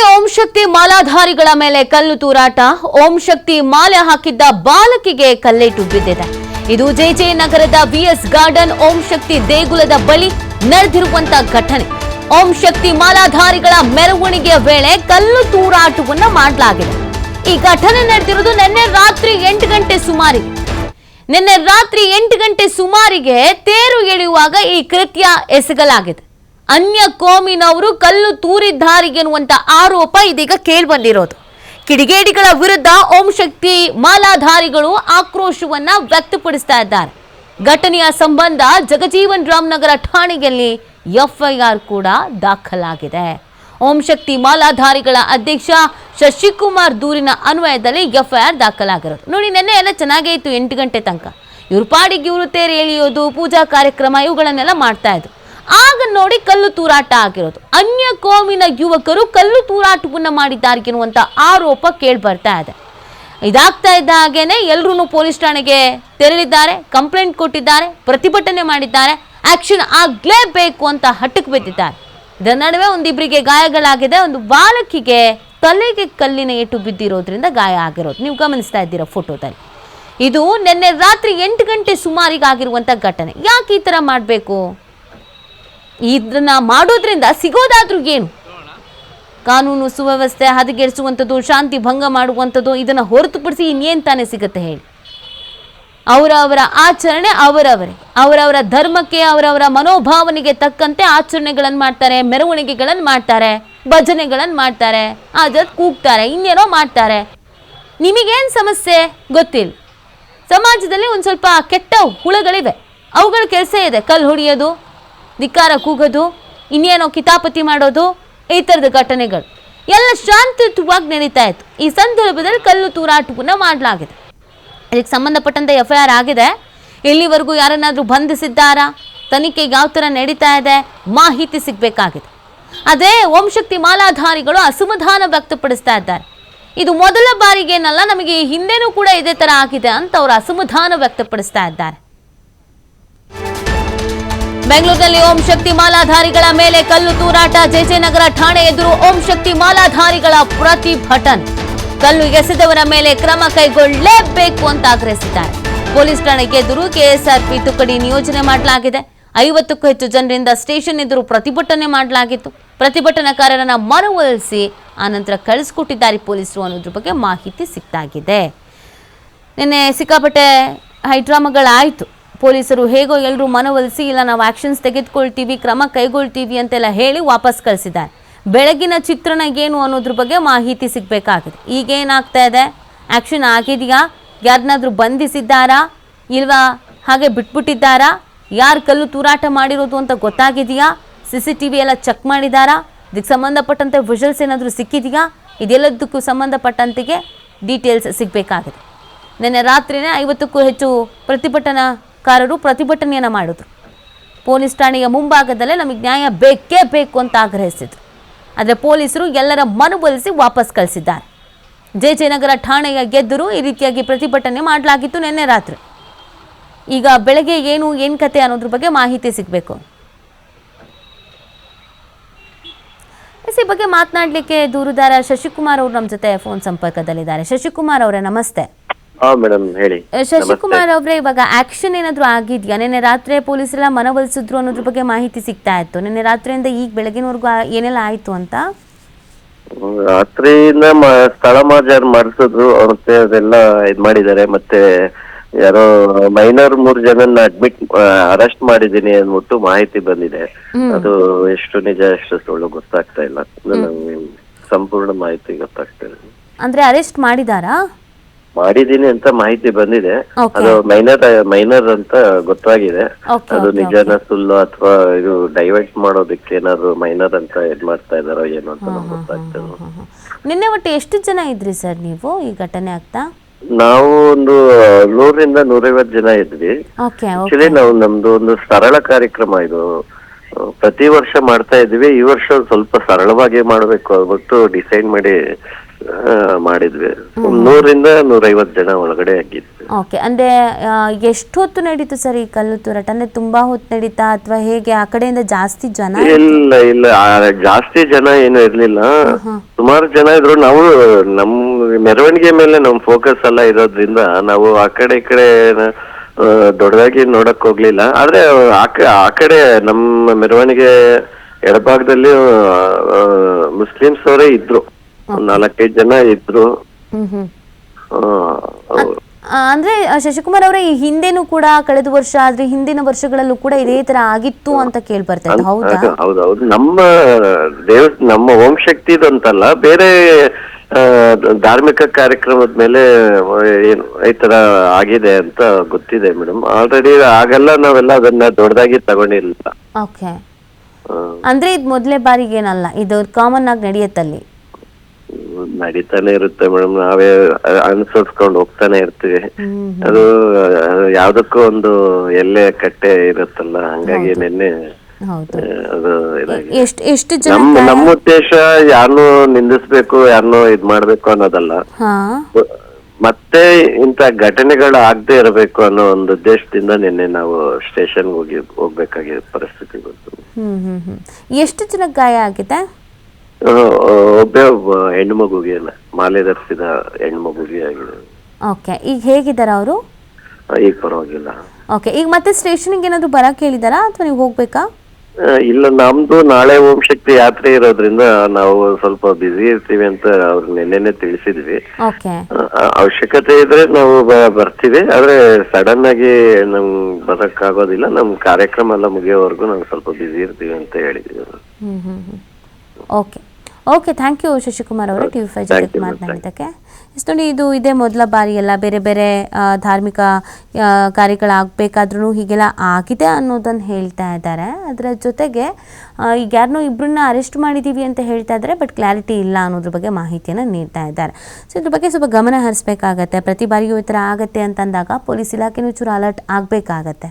ಓಂ ಶಕ್ತಿ ಮಾಲಾಧಾರಿಗಳ ಮೇಲೆ ಕಲ್ಲು ತೂರಾಟ. ಓಂ ಶಕ್ತಿ ಮಾಲೆ ಹಾಕಿದ್ದ ಬಾಲಕಿಗೆ ಕಲ್ಲೇಟು ಬಿದ್ದಿದೆ. ಇದು ಜೆಜೆ ನಗರದ ಬಿಎಸ್ ಗಾರ್ಡನ್ ಓಂ ಶಕ್ತಿ ದೇಗುಲದ ಬಳಿ ನಡೆದಿರುವಂತಹ ಘಟನೆ. ಓಂ ಶಕ್ತಿ ಮಾಲಾಧಾರಿಗಳ ಮೆರವಣಿಗೆಯ ವೇಳೆ ಕಲ್ಲು ತೂರಾಟವನ್ನ ಮಾಡಲಾಗಿದೆ. ಈ ಘಟನೆ ನಡೆದಿರುವುದು ನಿನ್ನೆ ರಾತ್ರಿ 8 ಗಂಟೆ ಸುಮಾರಿಗೆ. ನಿನ್ನೆ ರಾತ್ರಿ 8 ಗಂಟೆ ಸುಮಾರಿಗೆ ತೇರು ಎಳೆಯುವಾಗ ಈ ಕೃತ್ಯ ಎಸಗಲಾಗಿದೆ. ಅನ್ಯ ಕೋಮಿನವರು ಕಲ್ಲು ತೂರಿದ್ದಾರೆ ಎನ್ನುವಂತ ಆರೋಪ ಇದೀಗ ಕೇಳಿಬಂದಿರೋದು. ಕಿಡಿಗೇಡಿಗಳ ವಿರುದ್ಧ ಓಂ ಶಕ್ತಿ ಮಾಲಾಧಾರಿಗಳು ಆಕ್ರೋಶವನ್ನ ವ್ಯಕ್ತಪಡಿಸ್ತಾ ಇದ್ದಾರೆ. ಘಟನೆಯ ಸಂಬಂಧ ಜಗಜೀವನ್ ರಾಮ್ ನಗರ ಠಾಣೆಯಲ್ಲಿ ಎಫ್ಐಆರ್ ಕೂಡ ದಾಖಲಾಗಿದೆ. ಓಂ ಶಕ್ತಿ ಮಾಲಾಧಾರಿಗಳ ಅಧ್ಯಕ್ಷ ಶಶಿಕುಮಾರ್ ದೂರಿನ ಅನ್ವಯದಲ್ಲಿ ಎಫ್ಐಆರ್ ದಾಖಲಾಗಿರೋದು. ನೋಡಿ, ನಿನ್ನೆ ಎಲ್ಲ ಚೆನ್ನಾಗೇ ಇತ್ತು. 8 ಗಂಟೆ ತನಕ ಇವ್ರ ಪಾಡಿಗೆ ಇವರು ತೇರು ಎಳೆಯೋದು, ಪೂಜಾ ಕಾರ್ಯಕ್ರಮ ಇವುಗಳನ್ನೆಲ್ಲ ಮಾಡ್ತಾ ಇದ್ರು. ಆಗ ನೋಡಿ ಕಲ್ಲು ತೂರಾಟ ಆಗಿರೋದು. ಅನ್ಯ ಕೋಮಿನ ಯುವಕರು ಕಲ್ಲು ತೂರಾಟವನ್ನ ಮಾಡಿದ್ದಾರೆ ಎನ್ನುವಂತ ಆರೋಪ ಕೇಳಿ ಬರ್ತಾ ಇದೆ. ಇದಾಗ್ತಾ ಇದ್ದ ಹಾಗೇನೆ ಎಲ್ಲರೂ ಪೊಲೀಸ್ ಠಾಣೆಗೆ ತೆರಳಿದ್ದಾರೆ, ಕಂಪ್ಲೇಂಟ್ ಕೊಟ್ಟಿದ್ದಾರೆ, ಪ್ರತಿಭಟನೆ ಮಾಡಿದ್ದಾರೆ. ಆಕ್ಷನ್ ಆಗ್ಲೇಬೇಕು ಅಂತ ಹಠಕ್ಕೆ ಬಿದ್ದಿದ್ದಾರೆ. ಇದರ ನಡುವೆ ಒಂದಿಬ್ಬರಿಗೆ ಗಾಯಗಳಾಗಿದೆ. ಒಂದು ಬಾಲಕಿಗೆ ತಲೆಗೆ ಕಲ್ಲಿನ ಏಟು ಬಿದ್ದಿರೋದ್ರಿಂದ ಗಾಯ ಆಗಿರೋದು ನೀವು ಗಮನಿಸ್ತಾ ಇದ್ದೀರಾ ಫೋಟೋದಲ್ಲಿ. ಇದು ನಿನ್ನೆ ರಾತ್ರಿ 8 ಗಂಟೆ ಸುಮಾರಿಗೆ ಆಗಿರುವಂತ ಘಟನೆ. ಯಾಕೆ ಈ ತರ ಮಾಡಬೇಕು? ಇದನ್ನ ಮಾಡೋದ್ರಿಂದ ಸಿಗೋದಾದ್ರೂ ಏನು? ಕಾನೂನು ಸುವ್ಯವಸ್ಥೆ ಹದಗೆಡಿಸುವಂಥದ್ದು, ಶಾಂತಿ ಭಂಗ ಮಾಡುವಂಥದ್ದು, ಇದನ್ನ ಹೊರತುಪಡಿಸಿ ಇನ್ನೇನು ತಾನೇ ಸಿಗುತ್ತೆ ಹೇಳಿ? ಅವರವರ ಆಚರಣೆ ಅವರವರ ಧರ್ಮಕ್ಕೆ, ಅವರವರ ಮನೋಭಾವನೆಗೆ ತಕ್ಕಂತೆ ಆಚರಣೆಗಳನ್ನು ಮಾಡ್ತಾರೆ, ಮೆರವಣಿಗೆಗಳನ್ನು ಮಾಡ್ತಾರೆ, ಭಜನೆಗಳನ್ನು ಮಾಡ್ತಾರೆ, ಅದ ಕೂಗ್ತಾರೆ, ಇನ್ನೇನೋ ಮಾಡ್ತಾರೆ. ನಿಮಗೇನು ಸಮಸ್ಯೆ ಗೊತ್ತಿಲ್ಲ. ಸಮಾಜದಲ್ಲಿ ಒಂದು ಸ್ವಲ್ಪ ಕೆಟ್ಟ ಹುಳಗಳಿವೆ. ಅವುಗಳ ಕೆಲಸ ಇದೆ ಕಲ್ಲು ಹೊಡೆಯೋದು, ಧಿಕ್ಕಾರ ಕೂಗೋದು, ಇನ್ನೇನೋ ಕಿತಾಪತಿ ಮಾಡೋದು, ಈ ಥರದ ಘಟನೆಗಳು ಎಲ್ಲ ಶಾಂತಿಯುತವಾಗಿ ನಡೀತಾ ಇತ್ತು. ಈ ಸಂದರ್ಭದಲ್ಲಿ ಕಲ್ಲು ತೂರಾಟವನ್ನು ಮಾಡಲಾಗಿದೆ. ಇದಕ್ಕೆ ಸಂಬಂಧಪಟ್ಟಂತೆ ಎಫ್ಐಆರ್ ಆಗಿದೆ. ಇಲ್ಲಿವರೆಗೂ ಯಾರನ್ನಾದರೂ ಬಂಧಿಸಿದ್ದಾರಾ? ತನಿಖೆ ಯಾವ ಥರ ನಡೀತಾ ಇದೆ? ಮಾಹಿತಿ ಸಿಗಬೇಕಾಗಿದೆ. ಅದೇ ಓಂ ಶಕ್ತಿ ಮಾಲಾಧಾರಿಗಳು ಅಸಮಾಧಾನ ವ್ಯಕ್ತಪಡಿಸ್ತಾ ಇದ್ದಾರೆ. ಇದು ಮೊದಲ ಬಾರಿಗೇನಲ್ಲ, ನಮಗೆ ಹಿಂದೆನೂ ಕೂಡ ಇದೇ ಥರ ಆಗಿದೆ ಅಂತ ಅವರು ಅಸಮಾಧಾನ ವ್ಯಕ್ತಪಡಿಸ್ತಾ ಇದ್ದಾರೆ. ಬೆಂಗಳೂರಿನಲ್ಲಿ ಓಂ ಶಕ್ತಿ ಮಾಲಾಧಾರಿಗಳ ಮೇಲೆ ಕಲ್ಲು ತೂರಾಟ. ಜೆಜೆ ನಗರ ಠಾಣೆ ಎದುರು ಓಂ ಶಕ್ತಿ ಮಾಲಾಧಾರಿಗಳ ಪ್ರತಿಭಟನೆ. ಕಲ್ಲು ಎಸೆದವರ ಮೇಲೆ ಕ್ರಮ ಕೈಗೊಳ್ಳಲೇಬೇಕು ಅಂತ ಆಗ್ರಹಿಸಿದ್ದಾರೆ. ಪೊಲೀಸ್ ಠಾಣೆಗೆ ಎದುರು ಕೆಎಸ್ಆರ್ಪಿ ತುಕಡಿ ನಿಯೋಜನೆ ಮಾಡಲಾಗಿದೆ. 50ಕ್ಕೂ ಹೆಚ್ಚು ಜನರಿಂದ ಸ್ಟೇಷನ್ ಎದುರು ಪ್ರತಿಭಟನೆ ಮಾಡಲಾಗಿತ್ತು. ಪ್ರತಿಭಟನಾಕಾರರನ್ನ ಮನವೊಲಿಸಿ ಆನಂತರ ಕಳಿಸ್ಕೊಟ್ಟಿದ್ದಾರೆ ಪೊಲೀಸರು ಅನ್ನೋದ್ರ ಬಗ್ಗೆ ಮಾಹಿತಿ ಸಿಕ್ತಾಗಿದೆ. ನಿನ್ನೆ ಸಿಕ್ಕಾಪಟ್ಟೆ ಹೈಡ್ರಾಮಾಗಳಾಯಿತು. ಪೊಲೀಸರು ಹೇಗೋ ಎಲ್ಲರೂ ಮನವೊಲಿಸಿ, ಇಲ್ಲ ನಾವು ಆಕ್ಷನ್ಸ್ ತೆಗೆದುಕೊಳ್ತೀವಿ, ಕ್ರಮ ಕೈಗೊಳ್ತೀವಿ ಅಂತೆಲ್ಲ ಹೇಳಿ ವಾಪಸ್ ಕಳಿಸಿದ್ದಾರೆ. ಬೆಳಗಿನ ಚಿತ್ರಣ ಏನು ಅನ್ನೋದ್ರ ಬಗ್ಗೆ ಮಾಹಿತಿ ಸಿಗಬೇಕಾಗಿದೆ. ಈಗೇನಾಗ್ತಾ ಇದೆ? ಆ್ಯಕ್ಷನ್ ಆಗಿದೆಯಾ? ಯಾರನ್ನಾದ್ರೂ ಬಂಧಿಸಿದ್ದಾರಾ ಇಲ್ವಾ? ಹಾಗೆ ಬಿಟ್ಬಿಟ್ಟಿದ್ದಾರಾ? ಯಾರು ಕಲ್ಲು ತೂರಾಟ ಮಾಡಿರೋದು ಅಂತ ಗೊತ್ತಾಗಿದೆಯಾ? CCTV ಎಲ್ಲ ಚೆಕ್ ಮಾಡಿದಾರಾ? ಇದಕ್ಕೆ ಸಂಬಂಧಪಟ್ಟಂತೆ ವಿಜುವಲ್ಸ್ ಏನಾದರೂ ಸಿಕ್ಕಿದೆಯಾ? ಇದೆಲ್ಲದಕ್ಕೂ ಸಂಬಂಧಪಟ್ಟಂತೆಗೆ ಡೀಟೇಲ್ಸ್ ಸಿಗಬೇಕಾಗಿದೆ. ನಿನ್ನೆ ರಾತ್ರಿನೇ 50ಕ್ಕೂ ಹೆಚ್ಚು ಪ್ರತಿಭಟನಾಕಾರರು ಪ್ರತಿಭಟನೆಯನ್ನು ಮಾಡಿದ್ರು. ಪೊಲೀಸ್ ಠಾಣೆಯ ಮುಂಭಾಗದಲ್ಲೇ ನಮಗೆ ನ್ಯಾಯ ಬೇಕೇ ಬೇಕು ಅಂತ ಆಗ್ರಹಿಸಿದ್ರು. ಆದರೆ ಪೊಲೀಸರು ಎಲ್ಲರ ಮನವೊಲಿಸಿ ವಾಪಸ್ ಕಳಿಸಿದ್ದಾರೆ. ಜೆಜೆ ನಗರ ಠಾಣೆಯ ಎದುರು ಈ ರೀತಿಯಾಗಿ ಪ್ರತಿಭಟನೆ ಮಾಡಲಾಗಿತ್ತು ನಿನ್ನೆ ರಾತ್ರಿ. ಈಗ ಬೆಳಗ್ಗೆ ಏನು ಕತೆ ಅನ್ನೋದ್ರ ಬಗ್ಗೆ ಮಾಹಿತಿ ಸಿಗಬೇಕು. ಈ ಬಗ್ಗೆ ಮಾತನಾಡಲಿಕ್ಕೆ ದೂರುದಾರ ಶಶಿಕುಮಾರ್ ಅವರು ನಮ್ಮ ಜೊತೆ ಫೋನ್ ಸಂಪರ್ಕದಲ್ಲಿದ್ದಾರೆ. ಶಶಿಕುಮಾರ್ ಅವರೇ ನಮಸ್ತೆ. ಹೇಳಿ ಶಶಿಕುಮಾರ್ ಅವರೇ, ಇವಾಗ ಆಕ್ಷನ್ ಏನಾದ್ರು ಆಗಿದ್ಯಾ? ನಿನ್ನೆ ರಾತ್ರಿ ಪೊಲೀಸರೆಲ್ಲ ಮನವೊಲಿಸಿದ್ರು ಅನ್ನೋದ್ರ ಬಗ್ಗೆ ಮಾಹಿತಿ ಸಿಗ್ತಾ ಇತ್ತು. ನಿನ್ನೆ ರಾತ್ರಿಯಿಂದ ಈಗ ಬೆಳಗಿನವರೆಗೂ ಏನೆಲ್ಲ ಆಯ್ತು ಅಂತ? ರಾತ್ರಿಯಿಂದ ಸ್ಥಳ ಮಾರ್ಜರ್ ಮಾಡಿಸಿದ್ರು, ಮತ್ತೆ ಅದೆಲ್ಲ ಇದ್ ಮಾಡಿದ್ದಾರೆ. ಮತ್ತೆ ಯಾರೋ ಮೈನರ್ 3 ಜನನ್ನ ಅರೆಸ್ಟ್ ಮಾಡಿದೀನಿ ಅಂದ್ಬಿಟ್ಟು ಮಾಹಿತಿ ಬಂದಿದೆ. ಅದು ಎಷ್ಟು ನಿಜ ಎಷ್ಟು ಸುಳ್ಳು ಗೊತ್ತಾಗ್ತಾ ಇಲ್ಲ. ನಂಗೆ ಸಂಪೂರ್ಣ ಮಾಹಿತಿ ಗೊತ್ತಾಗ್ತಾ ಇಲ್ಲ. ಅಂದ್ರೆ ಅರೆಸ್ಟ್ ಮಾಡಿದೀನಿ ಅಂತ ಮಾಹಿತಿ ಬಂದಿದೆ. ಅದು ಮೈನರ್ ಅಂತ ಗೊತ್ತಾಗಿದೆ. ಅದು ನಿಜನ ಸುಳ್ಳು ಅಥವಾ ಇದು ಡೈವರ್ಟ್ ಮಾಡೋದಕ್ಕೆ ಏನಾದ್ರು ಮೈನರ್ ಅಂತ ಇದ್ ಮಾಡ್ತಾ ಇದಾರೋ ಏನೋ ಅಂತ ನಮ್ಗೆ ಗೊತ್ತಾಗ್ತಾ ಇಲ್ಲ. ನಿನ್ನೆ ಒಟ್ಟು ಎಷ್ಟು ಜನ ಇದ್ರಿ ಸರ್ ನೀವು ಈ ಘಟನೆ ಆಗ್ತಾ? ನಾವು ಒಂದು 100ರಿಂದ 150 ಜನ ಇದ್ವಿ. ಆಕ್ಚುಲಿ ನಾವು ನಮ್ದು ಒಂದು ಸರಳ ಕಾರ್ಯಕ್ರಮ ಇದು. ಪ್ರತಿ ವರ್ಷ ಮಾಡ್ತಾ ಇದೀವಿ. ಈ ವರ್ಷ ಸ್ವಲ್ಪ ಸರಳವಾಗಿ ಮಾಡ್ಬೇಕು ಅಂದ್ಬಿಟ್ಟು ಡಿಸೈಡ್ ಮಾಡಿ ಮಾಡಿದ್ವಿ. 100ರಿಂದ 150 ಜನ ಒಳಗಡೆ ಆಗಿದ್ವಿ. ಓಕೆ, ಅಂದ್ರೆ ಎಷ್ಟು ಹೊತ್ತು ನಡೀತು ಸರ್ ಈ ಕಲ್ಲು ತೂರಾಟ? ಅಂದ್ರೆ ತುಂಬಾ ಹೊತ್ತು ನಡೀತಾ ಅಥವಾ ಹೇಗೆ? ಆ ಕಡೆಯಿಂದ ಜಾಸ್ತಿ ಜನ? ಇಲ್ಲ ಜಾಸ್ತಿ ಜನ ಏನು ಇರ್ಲಿಲ್ಲ, ಸುಮಾರು ಜನ ಇದ್ರು. ನಾವು ನಮ್ ಮೆರವಣಿಗೆ ಮೇಲೆ ನಮ್ ಫೋಕಸ್ ಎಲ್ಲ ಇರೋದ್ರಿಂದ ನಾವು ಆ ಕಡೆ ಈ ಕಡೆ ದೊಡ್ಡದಾಗಿ ನೋಡಕ್ ಹೋಗ್ಲಿಲ್ಲ. ಆದ್ರೆ ಆ ಕಡೆ ನಮ್ಮ ಮೆರವಣಿಗೆ ಎಡಭಾಗದಲ್ಲಿ ಮುಸ್ಲಿಮ್ಸ್ ಅವರೇ ಇದ್ರು, 4-5 ಜನ ಇದ್ರು. ಅಂದ್ರೆ ಶಶಿಕುಮಾರ್ ಅವರೇ, ಈ ಹಿಂದೆನೂ ಕೂಡ ಕಳೆದ ವರ್ಷ ಆದ್ರೆ ಹಿಂದಿನ ವರ್ಷಗಳಲ್ಲೂ ಕೂಡ ಇದೇ ತರ ಆಗಿತ್ತು ಅಂತ ಕೇಳಿ ಬರ್ತಾ ಇತ್ತು, ಹೌದಾ? ಹೌದೌದು. ನಮ್ಮ ಓಂ ಶಕ್ತಿದಂತಲ್ಲ, ಬೇರೆ ಧಾರ್ಮಿಕ ಕಾರ್ಯಕ್ರಮದ ಮೇಲೆ ಏನು ಈ ತರ ಆಗಿದೆ ಅಂತ ಗೊತ್ತಿದೆ ಮೇಡಮ್. ಆಲ್ರೆಡಿ ಆಗೆಲ್ಲ ನಾವೆಲ್ಲ ಅದನ್ನ ದೊಡ್ಡದಾಗಿ ತಗೊಂಡಿಲ್ಲ. ಓಕೆ, ಅಂದ್ರೆ ಇದು ಮೊದಲೇ ಬಾರಿಗೇನಲ್ಲ, ಇದು ಕಾಮನ್ ಆಗಿ ನಡೆಯುತ್ತಲ್ಲಿ? ನಡೀತಾನೆ ಇರುತ್ತೆ ಮೇಡಮ್, ನಾವೇ ಅನುಸರಿಸ್ಕೊಂಡು ಹೋಗ್ತಾನೆ ಇರ್ತೀವಿ. ಅದು ಯಾವ್ದಕ್ಕೂ ಒಂದು ಎಲ್ಲೆ ಕಟ್ಟೆ ಇರುತ್ತಲ್ಲ, ಹಂಗಾಗಿ ನಿನ್ನೆ ಅದು ಎಷ್ಟು ನಮ್ಮ ಉದ್ದೇಶ ಯಾರನ್ನೂ ನಿಂದಿಸ್ಬೇಕು, ಯಾರನ್ನೂ ಇದ್ ಮಾಡ್ಬೇಕು ಅನ್ನೋದಲ್ಲ, ಮತ್ತೆ ಇಂತ ಘಟನೆಗಳು ಆಗದೆ ಇರಬೇಕು ಅನ್ನೋ ಒಂದು ಉದ್ದೇಶದಿಂದ ನಿನ್ನೆ ನಾವು ಸ್ಟೇಷನ್ ಹೋಗ್ಬೇಕಾಗಿರೋ ಪರಿಸ್ಥಿತಿ ಬಂತು. ಎಷ್ಟು ಜನ ಗಾಯ ಆಗಿದೆ? ಒಬ್ಬ ಹೆಣ್ಣು ಮಗುಗೆ, ಮಾಲೆ ಧರಿಸಿದ ಹೆಣ್ಣು ಮಗುಗೆ ಆಗಿದೆ. ಓಕೆ, ಈಗ ಹೇಗಿದ್ದಾರ ಅವರು? ಈಗ ಪರವಾಗಿಲ್ಲ. ಓಕೆ, ಈಗ ಮತ್ತೆ ಸ್ಟೇಷನ್ಗೆ ಏನಾದ್ರು ಬರಕ್ ಹೇಳಿದಾರಾ ಅಥವಾ ನೀವು ಹೋಗ್ಬೇಕಾ? ಇಲ್ಲ, ನಮ್ದು ನಾಳೆ ಓಂ ಶಕ್ತಿ ಯಾತ್ರೆ ಇರೋದ್ರಿಂದ ನಾವು ಸ್ವಲ್ಪ ಬ್ಯುಸಿ ಇರ್ತೀವಿ ಅಂತ ಅವ್ರು ನಿನ್ನೆನೆ ತಿಳಿಸಿದ್ವಿ. ಅವಶ್ಯಕತೆ ಇದ್ರೆ ನಾವು ಬರ್ತೀವಿ, ಆದ್ರೆ ಸಡನ್ ಆಗಿ ನಮ್ ಬರಕ್ ಆಗೋದಿಲ್ಲ. ನಮ್ ಕಾರ್ಯಕ್ರಮ ಎಲ್ಲ ಮುಗಿಯೋವರೆಗೂ ನಾವು ಸ್ವಲ್ಪ ಬ್ಯುಸಿ ಇರ್ತೀವಿ ಅಂತ ಹೇಳಿದ್ವಿ. Okay okay, thank you Shashikumar ಅವರೇ, TV5 ಜೊತೆ ಮಾತನಾಡಿದ್ದಕ್ಕೆ. ನೋಡಿ, ಇದು ಇದೇ ಮೊದಲ ಬಾರಿ ಎಲ್ಲ ಬೇರೆ ಬೇರೆ ಧಾರ್ಮಿಕ ಕಾರ್ಯಗಳಾಗಬೇಕಾದ್ರೂ ಹೀಗೆಲ್ಲ ಆಗಿದೆ ಅನ್ನೋದನ್ನು ಹೇಳ್ತಾ ಇದ್ದಾರೆ. ಅದರ ಜೊತೆಗೆ ಈಗ ಯಾರನ್ನೋ ಇಬ್ಬರನ್ನ ಅರೆಸ್ಟ್ ಮಾಡಿದ್ದೀವಿ ಅಂತ ಹೇಳ್ತಾ ಇದ್ದಾರೆ, ಬಟ್ ಕ್ಲಾರಿಟಿ ಇಲ್ಲ ಅನ್ನೋದ್ರ ಬಗ್ಗೆ ಮಾಹಿತಿಯನ್ನು ನೀಡ್ತಾ ಇದ್ದಾರೆ. ಸೊ ಇದ್ರ ಬಗ್ಗೆ ಸ್ವಲ್ಪ ಗಮನ ಹರಿಸಬೇಕಾಗತ್ತೆ. ಪ್ರತಿ ಬಾರಿಯೂ ಈ ಥರ ಆಗತ್ತೆ ಅಂತಂದಾಗ ಪೊಲೀಸ್ ಇಲಾಖೆನೂ ಚೂರು ಅಲರ್ಟ್ ಆಗಬೇಕಾಗತ್ತೆ.